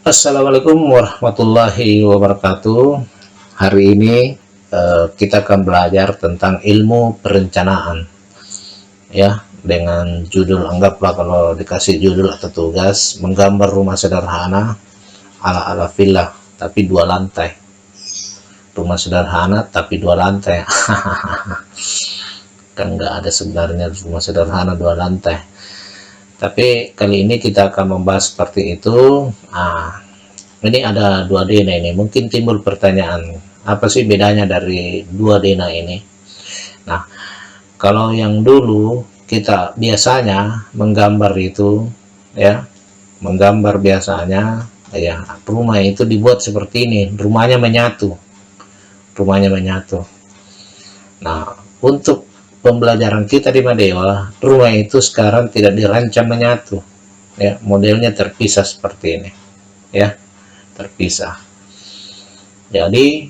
Assalamualaikum warahmatullahi wabarakatuh. Hari ini kita akan belajar tentang ilmu perencanaan, ya, dengan judul, anggaplah kalau dikasih judul atau tugas, menggambar rumah sederhana ala-ala villa tapi 2 lantai. Rumah sederhana tapi 2 lantai. Kan nggak ada sebenarnya rumah sederhana 2 lantai. Tapi kali ini kita akan membahas seperti itu. Ini ada 2 denah ini. Mungkin timbul pertanyaan, apa sih bedanya dari 2 denah ini? Nah, kalau yang dulu kita biasanya menggambar itu, ya, menggambar biasanya, ya, rumah itu dibuat seperti ini. Rumahnya menyatu. Nah, untuk pembelajaran kita di Madewa, rumah itu sekarang tidak dirancang menyatu, ya, modelnya terpisah seperti ini, ya, terpisah. Jadi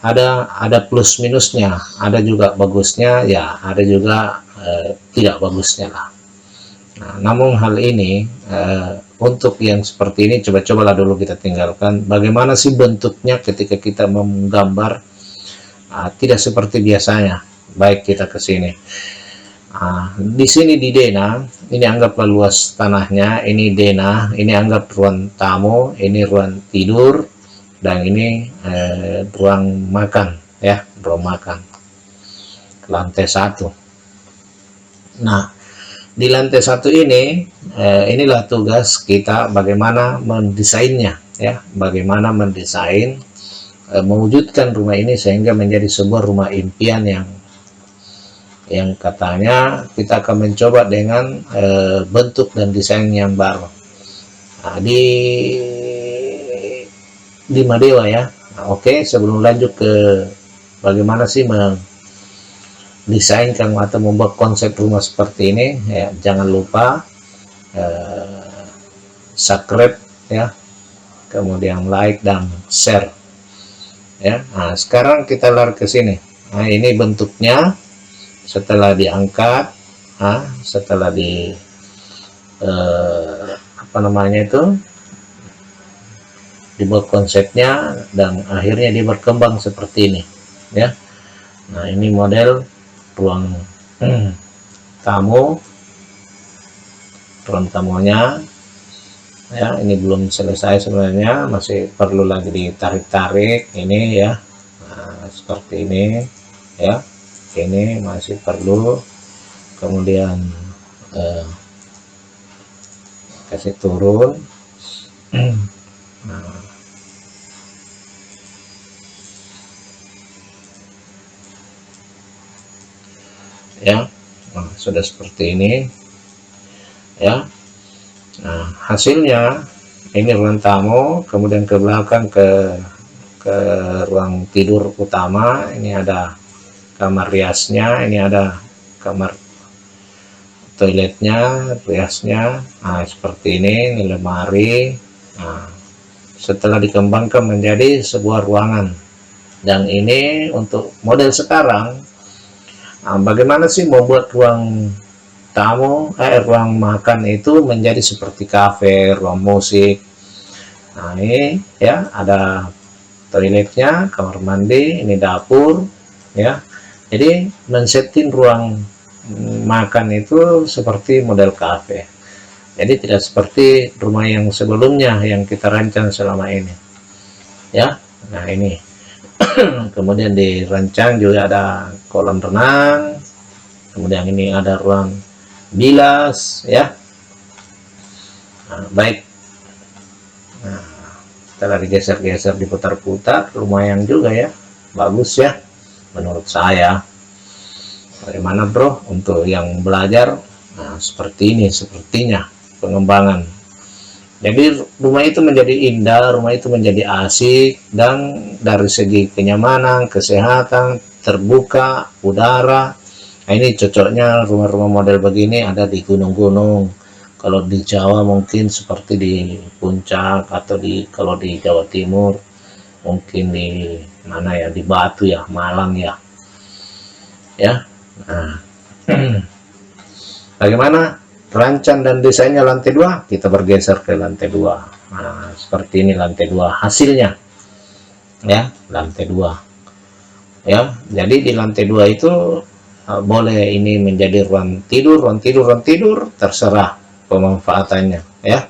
ada plus minusnya, ada juga bagusnya, ya, ada juga tidak bagusnya lah. Nah, namun hal ini untuk yang seperti ini coba-cobalah dulu kita tinggalkan. Bagaimana sih bentuknya ketika kita menggambar tidak seperti biasanya. Baik, kita ke sini. Di sini di denah, ini anggaplah luas tanahnya, ini denah, ini anggap ruang tamu, ini ruang tidur, dan ini ruang makan, ya, ruang makan, lantai 1. Nah, di lantai 1 ini inilah tugas kita, bagaimana mendesainnya, ya, bagaimana mendesain mewujudkan rumah ini sehingga menjadi sebuah rumah impian yang katanya kita akan mencoba dengan bentuk dan desain yang baru. Nah, di Madewa, ya. Nah, oke, sebelum lanjut ke bagaimana sih mendesainkan atau membuat konsep rumah seperti ini, ya, jangan lupa subscribe, ya, kemudian like dan share, ya. Nah, sekarang kita lari ke sini. Nah, ini bentuknya setelah diangkat, setelah di apa namanya itu, dibuat konsepnya dan akhirnya dia berkembang seperti ini, ya. Nah, ini model ruang tamu, ruang tamunya, ya. Ini belum selesai sebenarnya, masih perlu lagi ditarik-tarik ini, ya. Nah, seperti ini, ya. Ini masih perlu, kemudian kasih turun. Nah, ya. Nah, sudah seperti ini, ya. Nah, hasilnya ini ruang tamu, kemudian ke belakang ke ruang tidur utama. Ini ada kamar riasnya, ini ada kamar toiletnya, riasnya. Nah, seperti ini lemari. Nah, setelah dikembangkan menjadi sebuah ruangan. Dan ini untuk model sekarang, bagaimana sih membuat ruang tamu, ruang makan itu menjadi seperti kafe, ruang musik. Nah, ini, ya, ada toiletnya, kamar mandi, ini dapur, ya. Jadi men-setting ruang makan itu seperti model kafe. Jadi tidak seperti rumah yang sebelumnya yang kita rancang selama ini, ya. Nah, ini kemudian dirancang juga ada kolam renang, kemudian ini ada ruang bilas, ya. Nah, baik. Nah, setelah digeser-geser, diputar-putar, lumayan juga, ya, bagus, ya, menurut saya. Bagaimana, bro, untuk yang belajar? Nah, seperti ini sepertinya pengembangan. Jadi rumah itu menjadi indah, rumah itu menjadi asik, dan dari segi kenyamanan, kesehatan, terbuka, udara. Nah, ini cocoknya rumah-rumah model begini ada di gunung-gunung. Kalau di Jawa mungkin seperti di Puncak, atau kalau di Jawa Timur mungkin di mana, ya, di Batu, ya, Malang, ya. Nah, bagaimana rancang dan desainnya lantai 2, kita bergeser ke lantai 2. Nah, seperti ini lantai 2 hasilnya ya, lantai 2 ya. Jadi di lantai 2 itu boleh ini menjadi ruang tidur, terserah pemanfaatannya ya,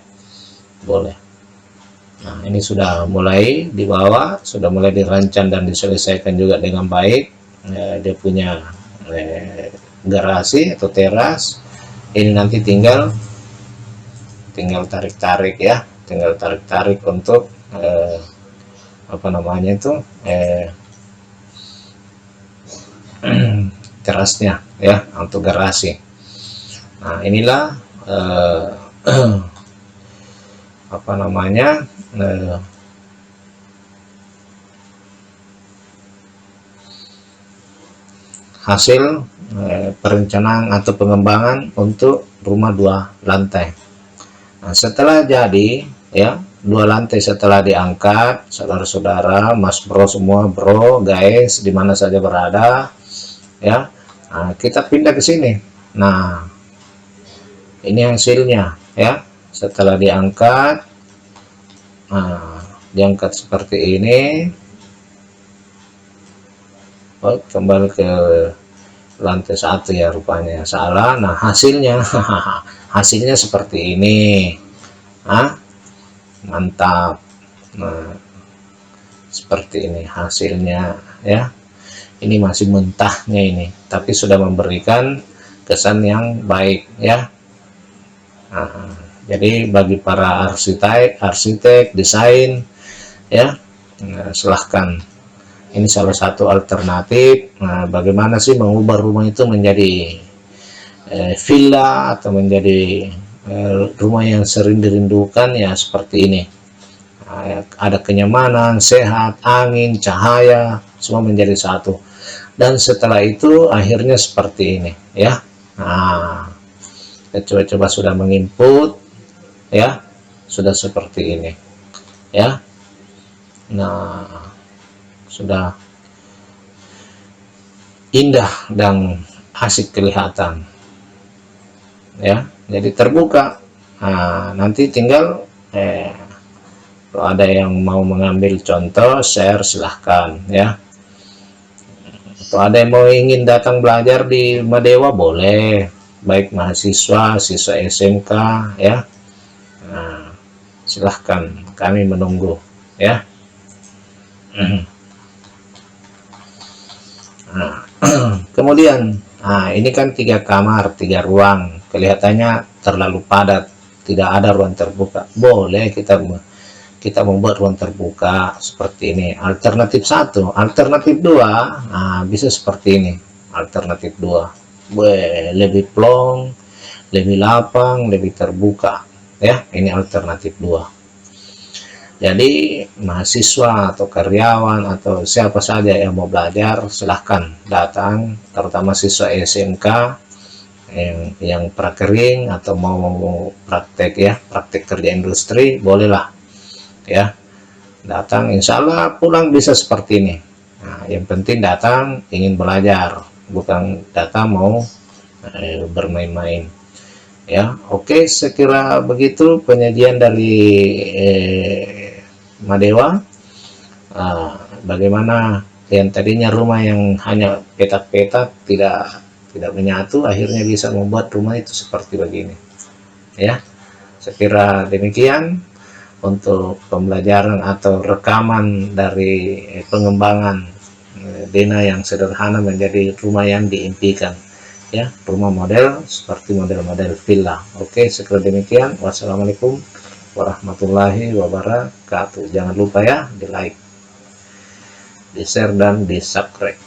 boleh. Nah, ini sudah mulai dibawa, sudah mulai dirancang dan diselesaikan juga dengan baik. Dia punya garasi atau teras. Ini nanti tinggal tarik-tarik ya, tinggal tarik-tarik untuk apa namanya itu terasnya ya, untuk garasi. Nah, inilah apa namanya hasil perencanaan atau pengembangan untuk rumah 2 lantai. Nah, setelah jadi ya, 2 lantai setelah diangkat, saudara-saudara, mas bro semua, bro guys, di mana saja berada ya, nah, kita pindah ke sini. Nah, ini hasilnya ya, setelah diangkat. Nah, diangkat seperti ini. Oh, kembali ke lantai 1 ya, rupanya salah. Nah, hasilnya hasilnya seperti ini. Mantap. Nah, seperti ini hasilnya ya. Ini masih mentahnya ini, tapi sudah memberikan kesan yang baik ya. Nah, jadi bagi para arsitek desain ya, silahkan. Ini salah satu alternatif. Nah, bagaimana sih mengubah rumah itu menjadi villa atau menjadi rumah yang sering dirindukan ya, seperti ini. Nah, ada kenyamanan, sehat, angin, cahaya, semua menjadi satu. Dan setelah itu akhirnya seperti ini ya. Nah, kita coba sudah menginput ya, sudah seperti ini ya. Nah, sudah indah dan asik kelihatan ya, jadi terbuka. Nah, nanti tinggal kalau ada yang mau mengambil contoh, share, silahkan ya. Atau ada yang mau ingin datang belajar di Madewa, boleh, baik mahasiswa, siswa SMK ya. Nah, silahkan, kami menunggu ya. Nah, kemudian, nah ini kan 3 kamar, 3 ruang, kelihatannya terlalu padat, tidak ada ruang terbuka. Boleh kita membuat ruang terbuka seperti ini. Alternatif 1, alternatif 2, nah bisa seperti ini. Alternatif 2, lebih plong, lebih lapang, lebih terbuka ya. Ini alternatif 2. Jadi mahasiswa atau karyawan atau siapa saja yang mau belajar, silahkan datang, terutama siswa SMK yang prakering atau mau praktek ya, praktek kerja industri, bolehlah ya datang. Insya Allah pulang bisa seperti ini. Nah, yang penting datang ingin belajar, bukan datang mau bermain-main ya. Oke, sekira begitu penyajian dari Madewa. Bagaimana yang tadinya rumah yang hanya petak-petak tidak menyatu, akhirnya bisa membuat rumah itu seperti begini ya. Sekira demikian untuk pembelajaran atau rekaman dari pengembangan Dena yang sederhana menjadi rumah yang diimpikan ya, rumah model seperti model-model villa. Oke, sekira demikian. Wassalamualaikum warahmatullahi wabarakatuh. Jangan lupa ya, di like, di share, dan di subscribe.